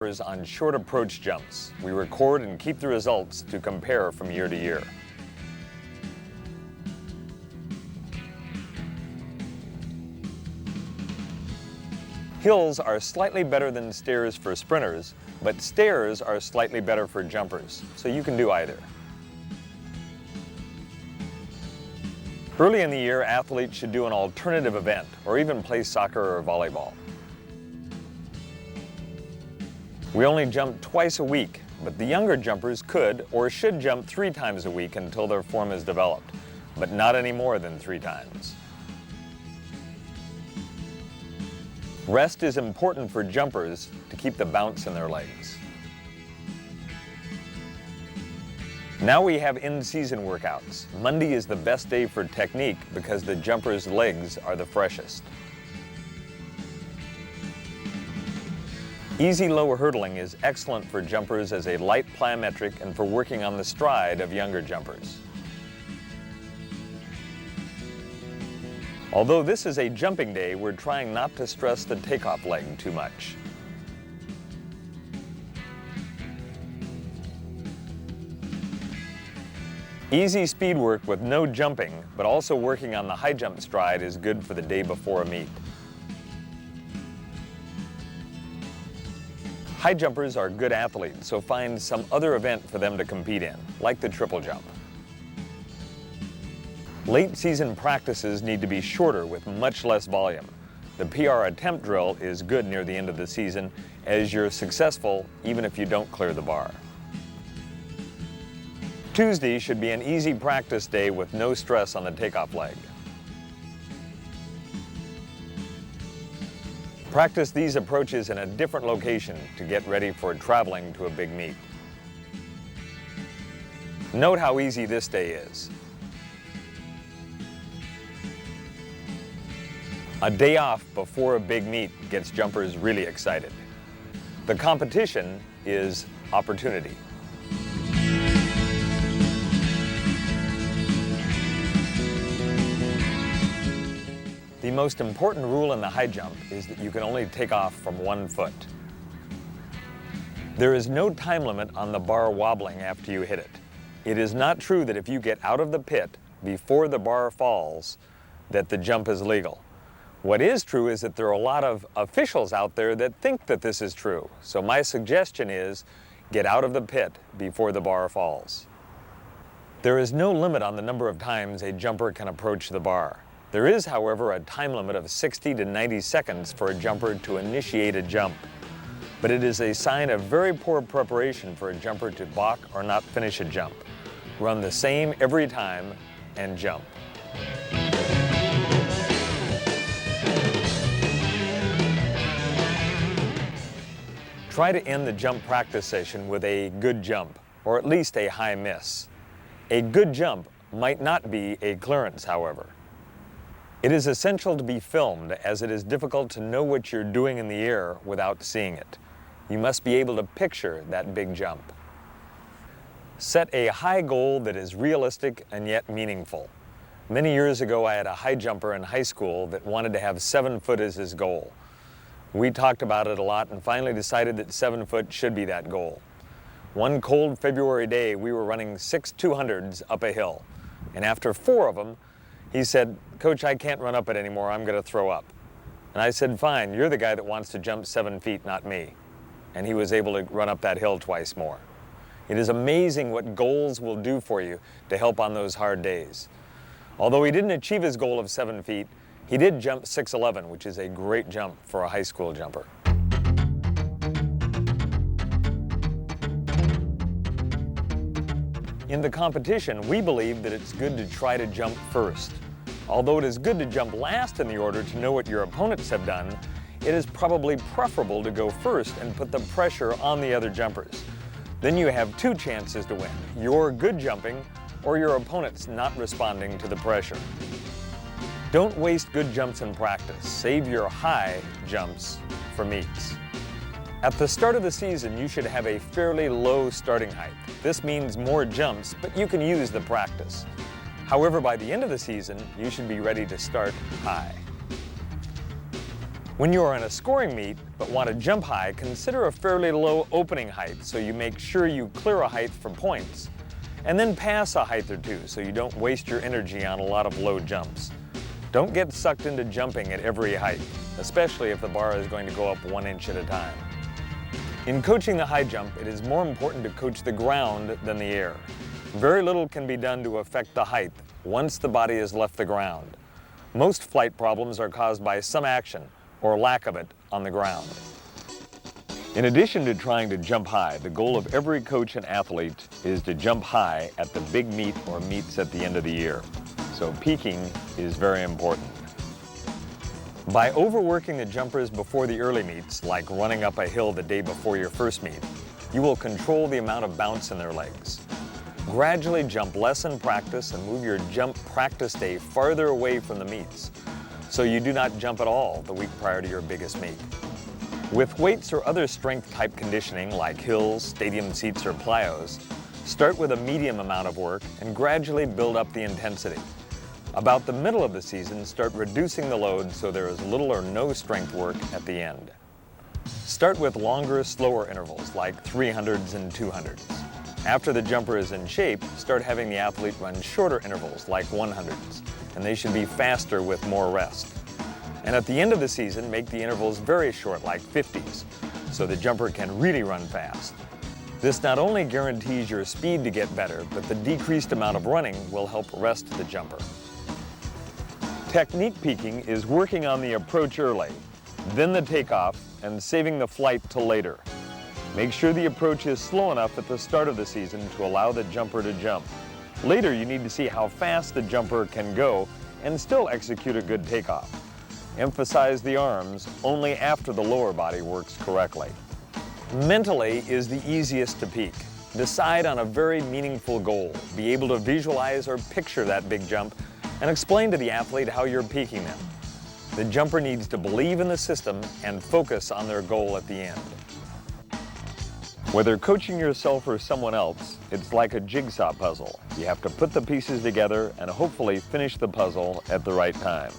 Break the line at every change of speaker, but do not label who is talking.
On short approach jumps. We record and keep the results to compare from year to year. Hills are slightly better than stairs for sprinters, but stairs are slightly better for jumpers, so you can do either. Early in the year, athletes should do an alternative event, or even play soccer or volleyball. We only jump twice a week, but the younger jumpers could or should jump 3 times a week until their form is developed, but not any more than 3 times. Rest is important for jumpers to keep the bounce in their legs. Now we have in-season workouts. Monday is the best day for technique because the jumper's legs are the freshest. Easy low hurdling is excellent for jumpers as a light plyometric and for working on the stride of younger jumpers. Although this is a jumping day, we're trying not to stress the takeoff leg too much. Easy speed work with no jumping, but also working on the high jump stride is good for the day before a meet. High jumpers are good athletes, so find some other event for them to compete in, like the triple jump. Late season practices need to be shorter with much less volume. The PR attempt drill is good near the end of the season as you're successful even if you don't clear the bar. Tuesday should be an easy practice day with no stress on the takeoff leg. Practice these approaches in a different location to get ready for traveling to a big meet. Note how easy this day is. A day off before a big meet gets jumpers really excited. The competition is opportunity. The most important rule in the high jump is that you can only take off from 1 foot. There is no time limit on the bar wobbling after you hit it. It is not true that if you get out of the pit before the bar falls, that the jump is legal. What is true is that there are a lot of officials out there that think that this is true. So my suggestion is get out of the pit before the bar falls. There is no limit on the number of times a jumper can approach the bar. There is, however, a time limit of 60 to 90 seconds for a jumper to initiate a jump. But it is a sign of very poor preparation for a jumper to balk or not finish a jump. Run the same every time and jump. Try to end the jump practice session with a good jump, or at least a high miss. A good jump might not be a clearance, however. It is essential to be filmed as it is difficult to know what you're doing in the air without seeing it. You must be able to picture that big jump. Set a high goal that is realistic and yet meaningful. Many years ago, I had a high jumper in high school that wanted to have 7 foot as his goal. We talked about it a lot and finally decided that 7 foot should be that goal. One cold February day, we were running 6 200s up a hill. And after 4 of them, he said, "Coach, I can't run up it anymore, I'm gonna throw up." And I said, "Fine, you're the guy that wants to jump 7 feet, not me." And he was able to run up that hill twice more. It is amazing what goals will do for you to help on those hard days. Although he didn't achieve his goal of 7 feet, he did jump 6'11", which is a great jump for a high school jumper. In the competition, we believe that it's good to try to jump first. Although it is good to jump last in the order to know what your opponents have done, it is probably preferable to go first and put the pressure on the other jumpers. Then you have 2 chances to win, your good jumping or your opponent's not responding to the pressure. Don't waste good jumps in practice. Save your high jumps for meets. At the start of the season, you should have a fairly low starting height. This means more jumps, but you can use the practice. However, by the end of the season, you should be ready to start high. When you are in a scoring meet but want to jump high, consider a fairly low opening height so you make sure you clear a height for points, and then pass a height or two so you don't waste your energy on a lot of low jumps. Don't get sucked into jumping at every height, especially if the bar is going to go up 1 inch at a time. In coaching the high jump, it is more important to coach the ground than the air. Very little can be done to affect the height once the body has left the ground. Most flight problems are caused by some action, or lack of it, on the ground. In addition to trying to jump high, the goal of every coach and athlete is to jump high at the big meet or meets at the end of the year. So peaking is very important. By overworking the jumpers before the early meets, like running up a hill the day before your first meet, you will control the amount of bounce in their legs. Gradually jump less in practice and move your jump practice day farther away from the meets, so you do not jump at all the week prior to your biggest meet. With weights or other strength type conditioning like hills, stadium seats, or plyos, start with a medium amount of work and gradually build up the intensity. About the middle of the season, start reducing the load so there is little or no strength work at the end. Start with longer, slower intervals like 300s and 200s. After the jumper is in shape, start having the athlete run shorter intervals like 100s, and they should be faster with more rest. And at the end of the season, make the intervals very short like 50s, so the jumper can really run fast. This not only guarantees your speed to get better, but the decreased amount of running will help rest the jumper. Technique peaking is working on the approach early, then the takeoff, and saving the flight till later. Make sure the approach is slow enough at the start of the season to allow the jumper to jump. Later, you need to see how fast the jumper can go and still execute a good takeoff. Emphasize the arms only after the lower body works correctly. Mentally is the easiest to peak. Decide on a very meaningful goal. Be able to visualize or picture that big jump and explain to the athlete how you're peaking them. The jumper needs to believe in the system and focus on their goal at the end. Whether coaching yourself or someone else, it's like a jigsaw puzzle. You have to put the pieces together and hopefully finish the puzzle at the right time.